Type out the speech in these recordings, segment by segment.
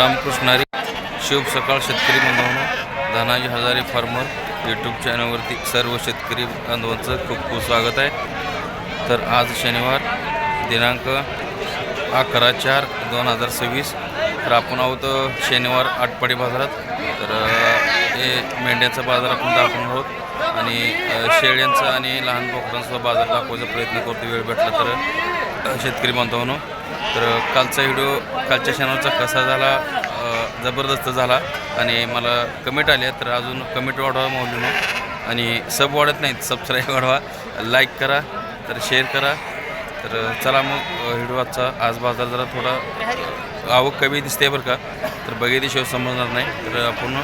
रामकृष्णारी शुभ सकाळ शेतकरी बांधवांनो, धनाजी हजारे फार्मर यूट्यूब चॅनलवरती सर्व शेतकरी बांधवांचं खूप खूप स्वागत आहे. तर आज शनिवार दिनांक 11/4/2026. तर आपण आहोत शनिवार आटपाडी बाजारात. तर हे मेंढ्याचा बाजार आपण दाखवणार आहोत आणि शेळ्यांचा आणि लहान बोकडांचा बाजार दाखवायचा प्रयत्न करतो वेळ भेटला तर शेतकरी बांधवांनो. तर कालचा व्हिडिओ कालच्या चॅनलचा कसा झाला, जबरदस्त झाला आणि मला कमेंट आल्या. तर अजून कमेंट वाढवा माऊलीनो आणि सब वाढत नाहीत, सबस्क्राईब वाढवा, लाईक करा, तर शेअर करा. तर चला मग व्हिडिओ आजचा. आज बाजार जरा थोडा आवक कमी दिसते बरं का, तर बघितल्याशिवाय समजणार नाही. तर आपण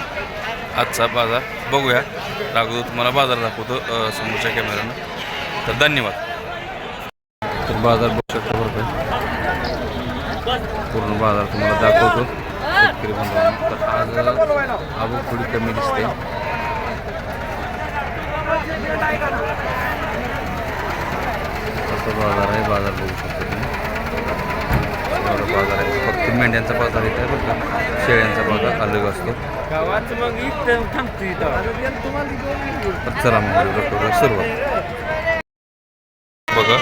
आजचा बाजार बघूया. अगोदर तुम्हाला बाजार दाखवतो समोरच्या कॅमेऱ्यानं. तर धन्यवाद. तर बाजार बघू शकतो बरं का, पूर्ण बाजार तुम्हाला दाखवतो शेतकरी बांधवांना. तर आज आवक थोडी कमी दिसते. असा बाजार आहे, बाजार बघू शकतो तुम्ही. बाजार आहे, फक्त मेंढ्यांचा बाजार येत आहे बरं का, शेळ्यांचा बाजार अलग असतो. तर चला मग सुरुवात बघा.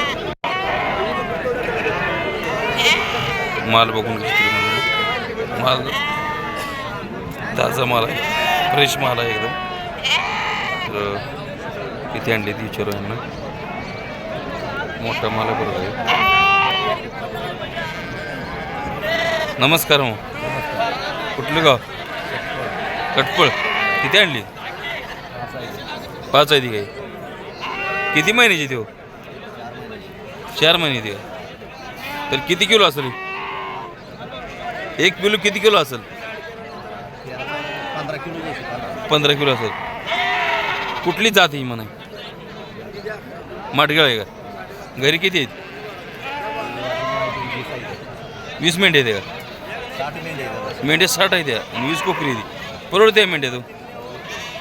माल बघून घेतली म्हणून माल ताजा माल आहे, फ्रेश माल आहे एकदम. तर किती आणली ती विचारू यांना. मोठा माल आहे बरोबर आहे. नमस्कार. मग कुठलं गाव? कटपळ. किती आणली? 5 आहे ती काही. किती महिन्याची ती? 4 महिन्याची का? तर किती किलो असेल? 1 किलो किती किलो असेल? 15 किलो असेल. कुठली जात ही म्हणा? माटगाळ आहे का? घरी किती आहेत? 20 मेंढे आहेत का? मेंढे 60 आहेत त्या आणि 20 कोकरी आहेत. परवडते मेंढ्या तू?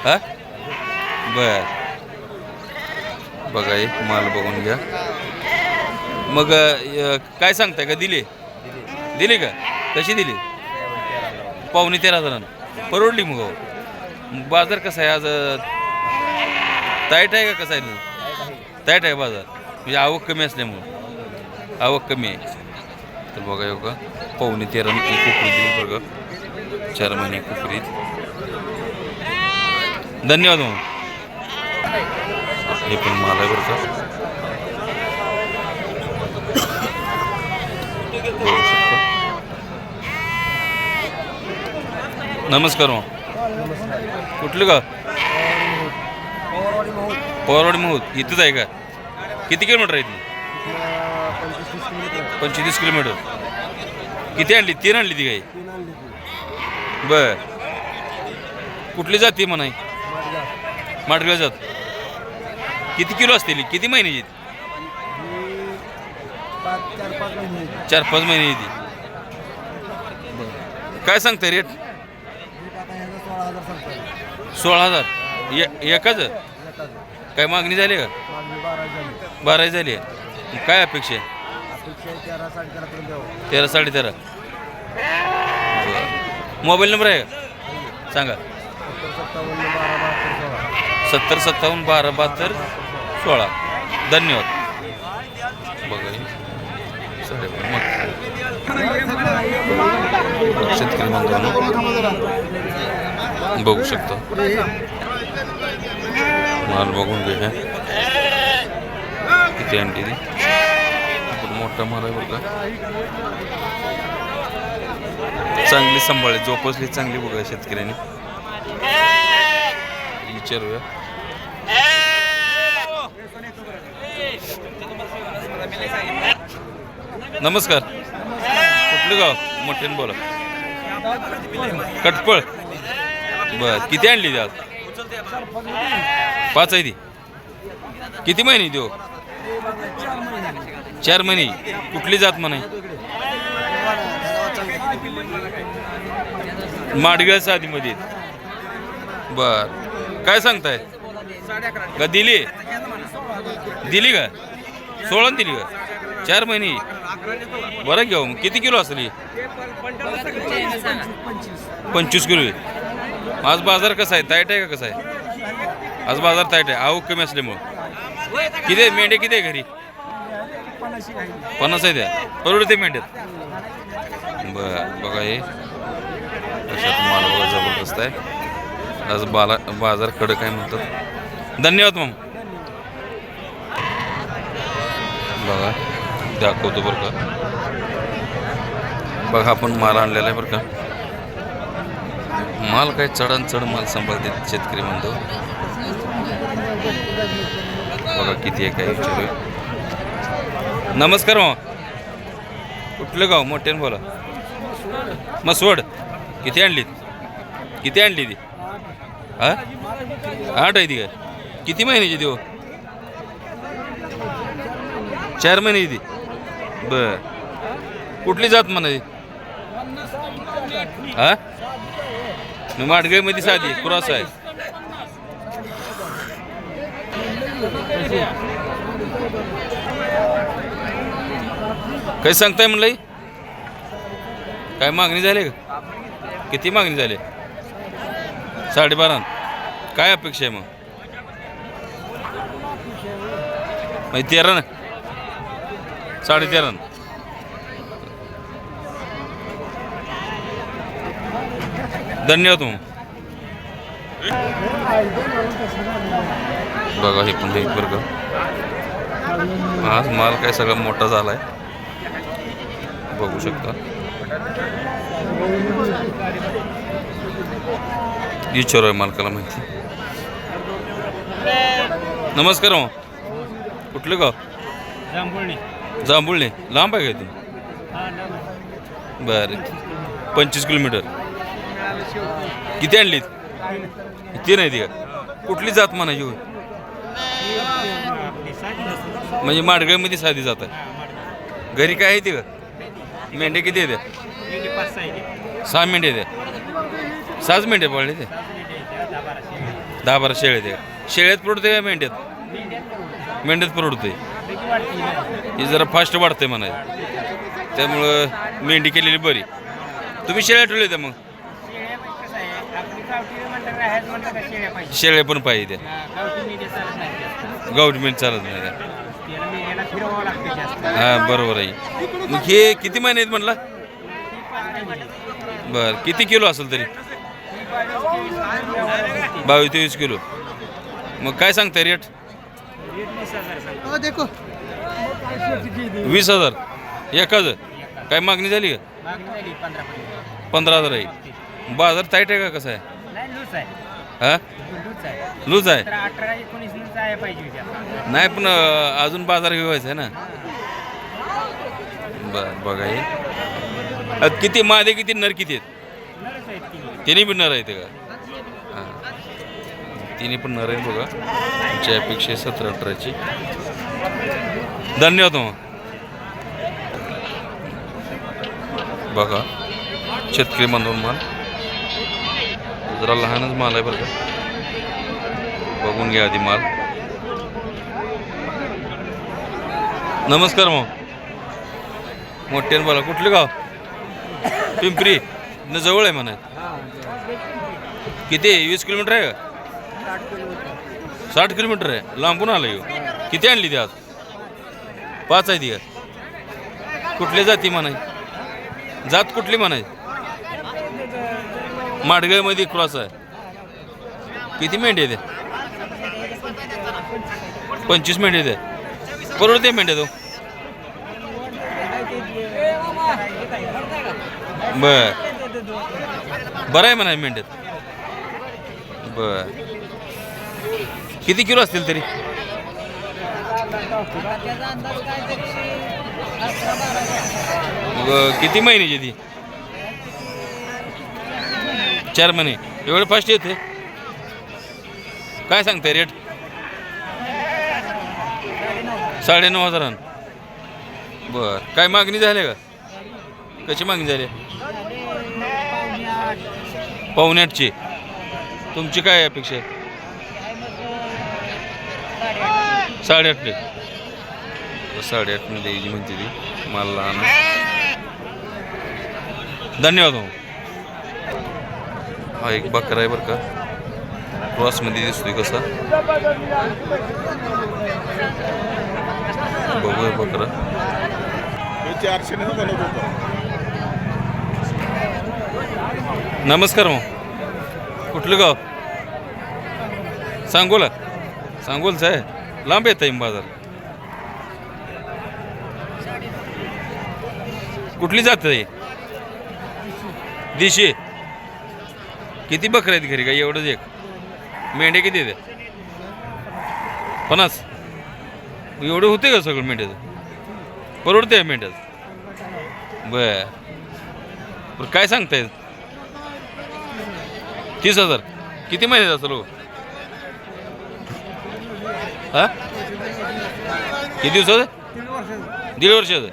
हा बर. बघा एक माल बघून घ्या. मग काय सांगताय का? दिली का? कशी दिली? 13,500. परवडली. मग बाजार कसा आहे आज? टाईट आहे का? कसा आहे? टाईट आहे बाजार, म्हणजे आवक कमी असल्यामुळं. आवक कमी आहे. तर बघा योगा 13,500 कुकरी देऊ बघा. 4 महिने कुकरीत. धन्यवाद. मग हे पण माल आहे बरं का. नमस्कार. मग कुठलं का? पवारवाडी महूद. इथंच आहे का? किती किलोमीटर आहे इथून? 25-30 किलोमीटर. किती आणली? 3 आणली ती काही. बर. कुठली जाती म्हणाय? माटगाळ जात. किती किलो असतील? किती महिन्याची? 4-5 महिन्याची. काय सांगताय रेट? 16,000 एकाच. काय मागणी झाली का? 12 झाली. काय अपेक्षा आहे? 13-13.5. मोबाईल नंबर आहे का? सांगा. 7057127216. धन्यवाद. बघा शेतकरी बांधवांनो बघू शकतो. माल बघून घ्या किती आणली ती. मोठा माल आहे बरं का. चांगली सांभाळली, जोपासली चांगली. बघा शेतकऱ्यांनी. विचारूया. नमस्कार. कुठलं गाव? मोठ्याने बोला. कटपळ. बर. किती आणली ती आज? 5 आहे ती. किती महिने देऊ? 4 महिने. कुठली जात म्हणे? माडगाळच्या आधीमध्ये. बर. काय सांगताय का? दिली का? 16 दिली का? 4 महिने बरं घेऊ. किती किलो असेल ही? 25 किलो आहे. आज बाजार कसा आहे? टाईट आहे का कसा आहे? आज बाजार टाईट आहे, आवक कमी असल्यामुळं. किती आहे मेंढे? किती आहे घरी? 50 आहे त्या. परवडते मेंढ्यात. बरं बघा हे अशात माल बघा जबरदस्त आहे. आज बाजार कडक आहे म्हणतात. धन्यवाद मग. बघा दाखवतो बरं का. बघा आपण माल आणलेला आहे बरं का. माल काय चढान चढ माल सांभाळते शेतकरी म्हणतो. बघा किती आहे काय विचारूया. नमस्कार मग. कुठलं गाव? मोठ्यानं बोला. मसवड. किती आणलीत? किती आणली ती? हा 8 आहे ती काय? किती महिन्याची ती हो? 4 महिन्याची ती. बर कुठली जात म्हणाली? हा माडगाईमध्ये साधी क्रॉस आहे. काही सांगताय म्हणलं? काय मागणी झाली का? किती मागणी झाली? 12.5. काय अपेक्षा आहे मग? 13 ना? 13.5. धन्यवाद मग. बघा हे पण एक बरं का. आज माल काय सगळा मोठा झाला आहे बघू शकता. विचारू आहे मालकाला माहिती. नमस्कार मग. कुठलं गाव? जांभुळणे. लांब आहे काय तुम्ही? बरं 25 किलोमीटर. किती आणलीत? 3 आहे ती का? कुठली जात म्हणायची होय? म्हणजे माडगाईमध्ये साधी जात आहे. घरी काय आहे ती का? मेंढे किती आहे त्या? 6 मेंढे द्या. 6 मेंढे पडले ते. 10-12 शेळे द्या. शेळ्यात परवडते का मेंढ्यात? मेंढ्यात परवडते. ही जरा फास्ट वाढते म्हणायचं. त्यामुळं मेंढी केलेली बरी. तुम्ही शेळ्या ठेवले त्या मग? शेळ्या पण पाहिजे त्या. गावठी मेंढ चालत नाही त्या. हां बरोबर आहे. मग हे किती महिने आहेत म्हटलं? बरं किती किलो असेल तरी? 22-23 किलो. मग काय सांगताय रेट? 20,000 एकाच. काय मागणी झाली का? 15,000 आहे. बाजार टाईट आहे का कसं आहे? हा लूज आहे. नाही पण अजून बाजार घेवायचा आहे ना. बरं बघा हे किती मादे किती नर किती आहेत? तिन्ही पण नर आहेत का? हां तिन्ही पण नर आहेत बघा. तुमच्या अपेक्षा 17-18ची. धन्यवाद मग. बघा शेतकरी बांधून माल जरा लहानच माल आहे बरं का. बघून घ्या आधी माल. नमस्कार मग. मोठ्यानं बोला. कुठलं गाव? पिंपरी न जवळ आहे म्हणा. किती 20 किलोमीटर आहे का? 60 किलोमीटर आहे. लांबून आलं येऊ. किती आणली ती आज? 5 आहे ती का? कुठल्या जाती म्हणाय? जात कुठली म्हणाय? माडगाईमध्ये क्रॉस आहे. किती मेंढे आहे? 25 मेंढे आहेत. परवडते मेंढ्या तो? बर बरं आहे म्हणा मेंढ्यात. बर किती किलो असतील तरी? किती महिन्याची ती? 4 महिने. एवढं फास्ट येते? काय सांगताय रेट? 9,500. बर काय मागणी झाली का? कशी मागणी झाली? 7:45ची. तुमची काय अपेक्षा आहे? 8.5. 8.5 द्यायची म्हणते ती माल लहान. धन्यवाद भाऊ. हा एक बकरा आहे बरं का, क्रॉसमध्ये दिसतोय कसा. बघूया बकरा. 400 बनवत होतो. नमस्कार भाऊ. कुठलं गाव? सांगोला. सांगोलचं आहे. लांब येत आहे बाजार. कुठली जात आहे? देशी. किती बकऱ्या आहेत घरी? काय एवढंच एक? मेंढ्या किती आहेत? 50. एवढं होते का सगळं मेंढ्याचं? परवडते मेंढ्याचं? बरं काय सांगताय? 30,000. किती महिन्यात असेल? हा किती दिवसाचं? 1.5 वर्षाचं.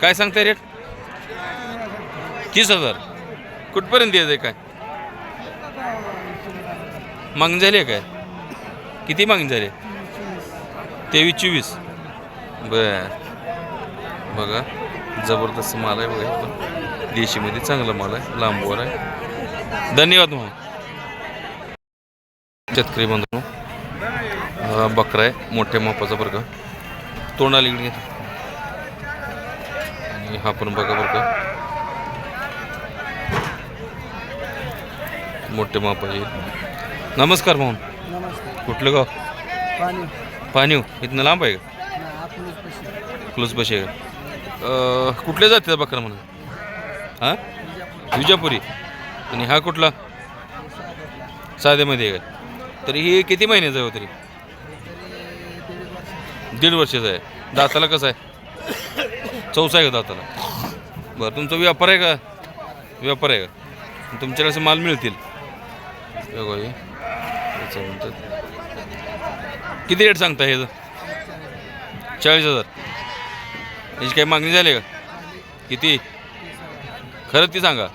काय सांगताय रेट? 30,000. कुठपर्यंत द्यायचं आहे? काय मागणी झाली आहे? काय किती मागणी झाली? 23-24. बर बघा जबरदस्त माल आहे बघा. पण देशीमध्ये चांगला माल आहे, लांबवर आहे. धन्यवाद मग. शेतकरी बांधव बकरा आहे मोठ्या मापाचा बरं का. तोंडाला इकडे घेतो. आणि हा पण बघा बरं का, मोठे मापाचे. नमस्कार भाऊ. कुठलं गाव? पाणीव. इथनं लांब आहे का? क्लूज पशी आहे का? कुठल्या जातीचा बकरा म्हणा? हां विजापुरी. आणि हा कुठला? साध्यामध्ये आहे का? तरी ही किती महिन्याचा आहे? तरी 1.5 वर्षाचा आहे. दाताला कसं आहे? चौसा आहे का दाताला? बरं तुमचा व्यापार आहे का? व्यापार आहे का? तुमच्याकडे असे माल मिळतील. म्हणतात किती रेट सांगता हे? 40,000. याची काही मागणी झाली का? किती? खरं ती सांगा.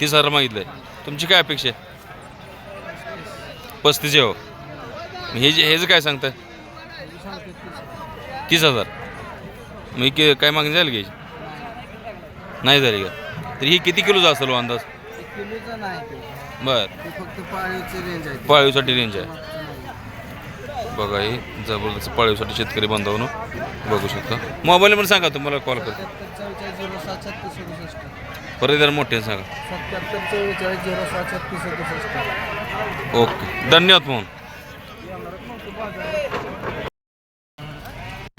30,000 मागितलं आहे. तुमची काय अपेक्षा आहे? 35 हो. हेच काय सांगताय? 30,000. मग काय मागणी झाली घ्यायची? नाही झाली का? तर ही किती किलोचा असेल अंदाज? बर पाळीवसाठी रेंज आहे बघा. ही जबरदस्त पाळीवसाठी शेतकरी बांधवांनो बघू शकता. मोबाईल नंबर सांगा, तुम्हाला कॉल करतो. परत जरा मोठे सांगा. 77 ओके धन्यवाद म्हणून.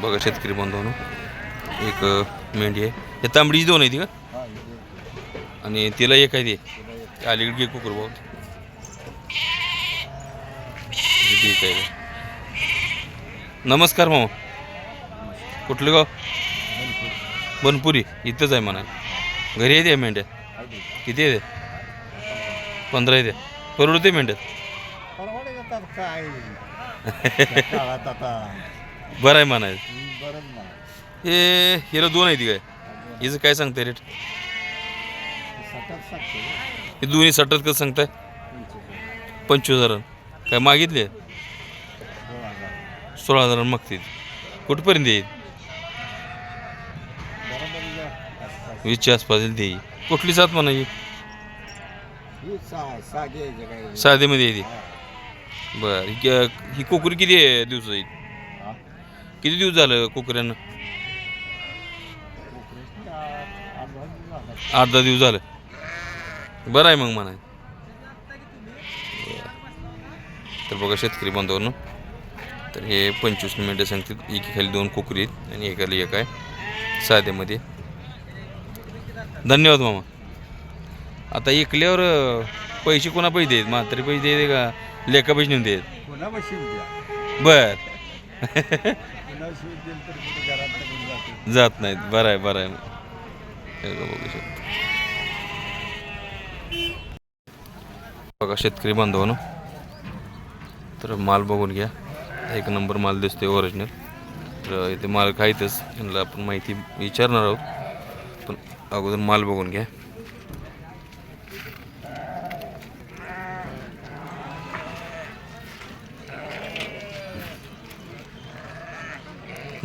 बघा शेतकरी बांधवांनो एक मेंढी आहे. हे तांबडीची 2 आहे ती का? आणि तिला एक आहे. ते अलीकडे घे कुकर भाऊ. ठीक आहे. नमस्कार मामा. कुठलं गाव? बनपुरी. इथंच आहे म्हणा. घरी आहे त्या मेंढ्या? किती आहे? 15 आहे. परवडते मेंढ्यात? बरं आहे म्हणाय. हे हिला 2 आहे ती काय? हिचं काय सांगताय रेट? हे दोन्ही 60 कसं सांगताय? 25,000. काय मागितले? 16,000 मागतील. कुठपर्यंत येईल? 20च्या आसपास देईल. कुठली जात म्हणायची? साधेमध्ये येते. बरं ही कोकरी किती दिवस येईल? किती दिवस झालं कोकऱ्यांना? 8-10 दिवस झालं. बरं आहे मग म्हणाय. तर बघा शेतकरी बांधवांनो तर हे 25 मिनिटं सांगतील. एकीखाली 2 कोकरी आहेत आणि एकाला एक आहे साध्यामध्ये. धन्यवाद मामा. आता ऐकल्यावर पैसे कोणा पैसे देत? म्हातारी पैसे देते का लेखा पैसे नेऊन देत? बर जात नाहीत. बरं आहे बरं आहे. बघू शकतो. बघा शेतकरी बांधवांनो तर माल बघून घ्या. 1 नंबर माल दिसतोय ओरिजिनल. तर इथे माल खायतच यांना आपण माहिती विचारणार आहोत, पण अगोदर माल बघून घ्या.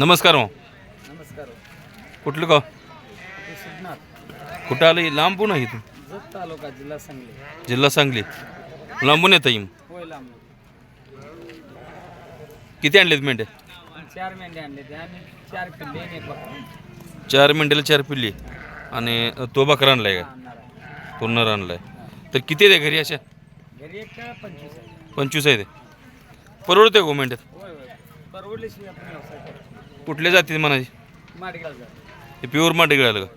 नमस्कार मग. नमस्कार. कुठलं गाव? सिद्धनाथ कुठं आलं? लांबून आहे इथून? जत तालुका जिल्हा सांगली. जिल्हा सांगली. लांबून येतं येईन. होय लांब. किती आणलेत मेंढ्या? 4 मेंढ्या आणले ते आणि 4 पिल्ले आणि 1 बकरा. 4 मेंढ्याला 4 पिल्ली आणि तो बकरा आणलाय का? आणणार आहे. तो नर आणलाय. तर किती आहे घरी अशा? घरी एक 25 आहे. 25 आहे ते. परवडते गो मेंढ्यात? होय होय. परवडल्याशिवाय आपण व्यवसाय करतो. कुठल्या जातीत म्हणायची? माडगाव जा. हे प्युअर माटे आलं का?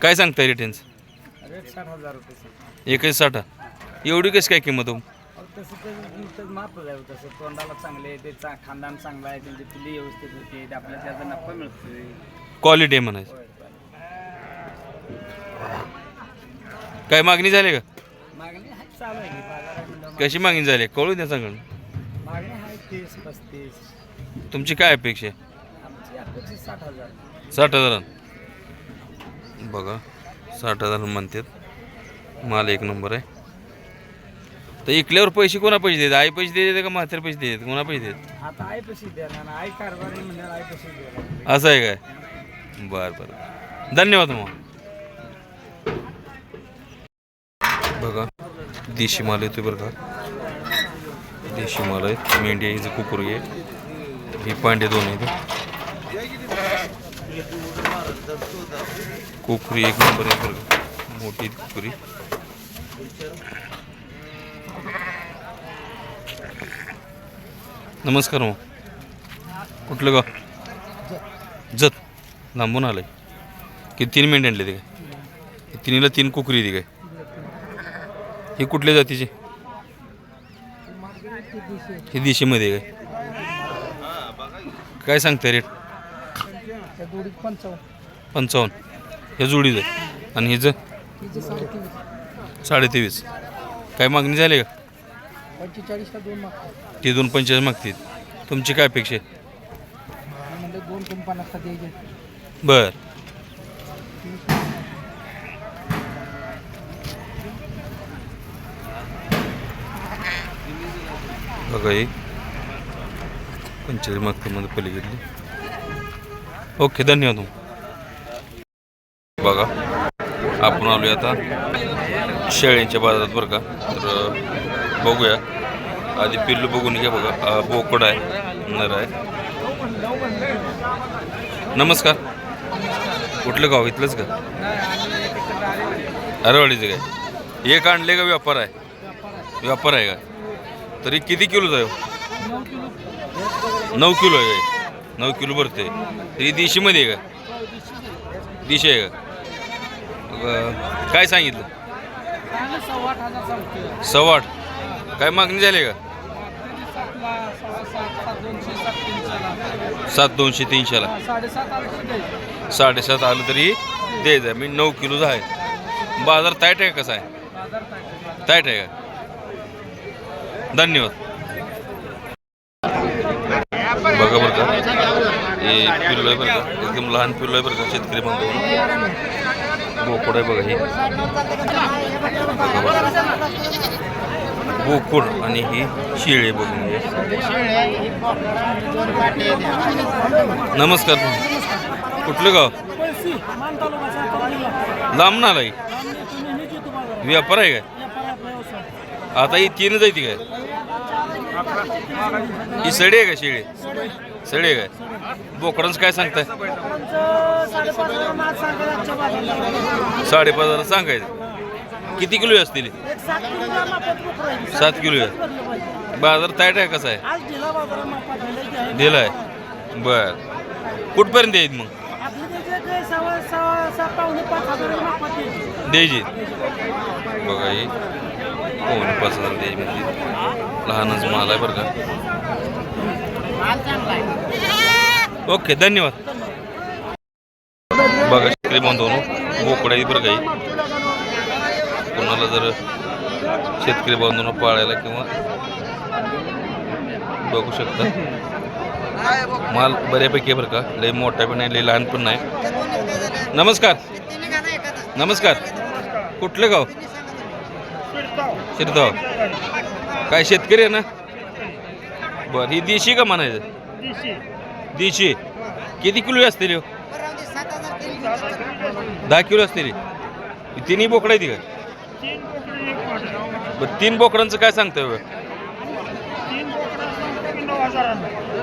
काय सांगताय रेट यांचं? रेट 60,000 रुपये सांग. एकच 60. एवढी कशी काय किंमत हो? तसं तर मापच आहे. तसं तोंडाला चांगले आहे ते खानदान चांगला आहे. त्यांची पिल्ली व्यवस्थित होते. आपल्याला त्याचा नफा मिळतोय. क्वालिटी आहे म्हणायची. होय. काय मागणी झाली का? मागणी आहे चालू आहे की बाजार आहे म्हणल्यावर कशी मागणी झाली? कळू द्या सांगून. मागणी आहे 30-35. तुमची काय अपेक्षा आहे? आमची अपेक्षा 60,000. 60,000. बघा 60,000 म्हणतात. माल एक नंबर आहे. तर इकल्यावर पैसे कोणा पैसे देतात? आई पैसे देते का म्हातारे पैसे देतात? कोणा पैसे देतात? आता आई पैसे द्यायला आई कारभारी म्हणल्यावर आई पैसे द्यायला. असं आहे काय? बरं बरं. धन्यवाद मग. बघा देशी माल येतो बरं का. देशी माल आहेत. मेंढी आहे, हिचं कुकुरी आहे. ही पांडे 2 आहेत. कुकरी एक नंबर आहे बरं का. मोठी कुकरी. नमस्कार मग. कुठलं गाव? जत. लांबून आलंय. किती 3 मेंढे आणले ते काय? तिन्हीला 3 कुकरी ती काय? ही कुठल्या जातीची? ही देशीमध्ये काय? काय सांगताय रेट? 55. हे जोडीचं आहे. आणि हिचं 23.5. काय मागणी झाली का? 45ला 2 मागतात. ती 2.45 मागतील. तुमची काय अपेक्षा आहे? म्हणजे 2.50 द्यायचे. बर. बघा ही 45 मागते मध्ये पलीकडली. ओके धन्यवाद. बघा आपण आलो आता शेळ्यांच्या बाजारात बरं का. तर बघूया आधी पिल्लू बघून घ्या. बघा बोकड आहे, नर आहे. नमस्कार. कुठलं गाव? इथलंच का? अरवाडीचं काय? एक आणले का व्यापार आहे? व्यापार आहे का? तरी किती किलोचा आहे? 9 किलो आहे काय? 9 किलो भरते. तरी देशीमध्ये आहे का? देशी आहे का? काय सांगितलं? 8.25. काय मागणी झाली का? 7,200-300ला. 7.5 आलं तरी द्यायचं आहे. मी 9 किलोचा आहे. बाजार टाईट आहे कसा आहे? टाईट आहे का? धन्यवाद. बघा बरं का हे पिल्लू आहे बरं का. एकदम लहान पिल्लू आहे बरं का. शेतकरी बांधव बोकड आहे बघा. ही बोकड आणि ही शेळी बघून घ्या. नमस्कार. कुठलं गाव? लांब ना आलाय. व्यापार आहे काय? आता ही 3च आहे ती काय? ही सडी आहे का? शेळी सडी आहे काय? बोकडांचं काय सांगताय? 5.5 सांगायचं. किती किलो असतील? 7 किलो आहे. बाजार टाईट आहे कसा आहे? दिला आहे. बर. कुठपर्यंत येईल मग? द्यायची. बघा ही 5.5 द्यायची म्हणजे लहानच माल आहे बरं का. ओके धन्यवाद. बघा शेतकरी बांधवांनो बोकड आहे बरं काही. कोणाला जर शेतकरी बांधवांनो पाळायला किंवा बघू शकता. माल बऱ्यापैकी आहे बरं का. लई मोठा पण नाही, लई लहान पण नाही. नमस्कार. नमस्कार. कुठलं गाव? शिरगाव. काय शेतकरी आहे ना? बरं ही देशी का म्हणायचं देशी किती किलो असतील ह्यो? 10 किलो असतील ही तिन्ही बोकडं आहे ती का बरं 3 बोकडांचं काय सांगताय बघ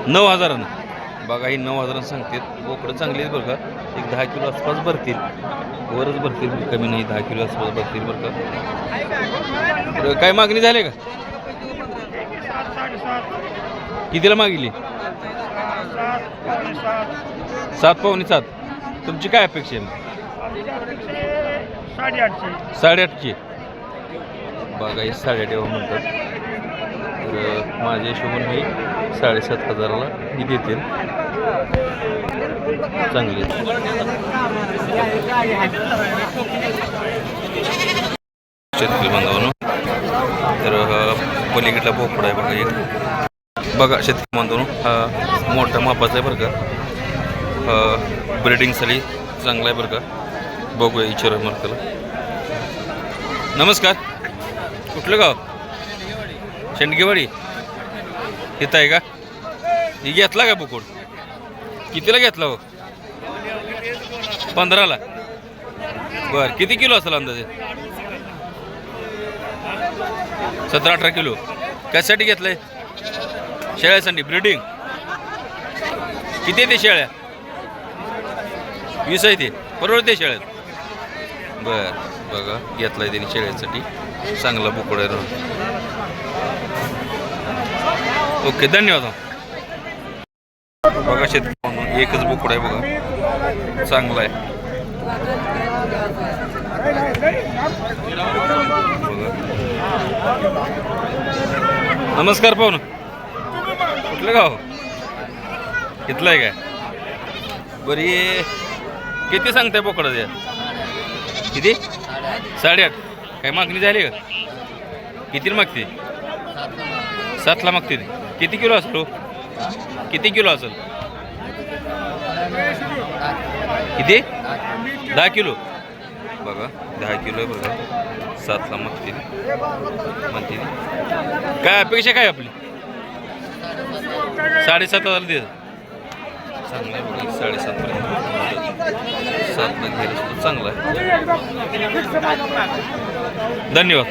9,000 बघा ही 9,000 सांगते बोकडं चांगली आहेत बरं का एक 10 किलो आसपास भरतील वरच भरतील कमी नाही 10 किलो आसपास भरतील बरं का बरं, काय मागणी झाली का कितीला मागितली 7.7 तुमची काय अपेक्षा आहे 8.5 बघा ही 8.5 म्हणतात तर माझ्या हिशोबाने मी 7,500ला ही देतील चांगली शेतकरी बांधवांनो तर पलीकडला बोकडा आहे बघा एक बघा शेतकरी बांधवांनो हा मोठा मापाचा आहे बरं का ब्रिडिंगसाठी चांगला आहे बरं का बघूया विचारूया मला त्याला नमस्कार कुठलं गाव शेंडगेवाडी इथं आहे का ही घेतला का बोकड कितीला घेतला हो 15ला बरं किती किलो असेल अंदाजे 17-18 किलो कशासाठी घेतलंय शेळ्यासाठी ब्रीडिंग किती आहे ते शेळ्या 20 आहे ते परवडते शेळ्यात बर बघा घेतलाय त्यांनी शेळ्यासाठी चांगला बोकड आहे ओके धन्यवाद बघा शेतकरी म्हणून एकच बोकड आहे बघा चांगला आहे नमस्कार पाहुणं कुठलं गाव इथलं आहे काय बरी किती सांगताय बोकडं द्या किती 8.5 काय मागणी झाली का कितीला मागते 7ला मागते किती किलो असेल हो किती किलो असेल किती 10 किलो बघा 10 किलो आहे बघा 7ला मागतील म्हणते काय अपेक्षा काय आपली 7,500 दे चांगला आहे बघा 7.5 पर्यंत 7ला गेलं चांगला आहे धन्यवाद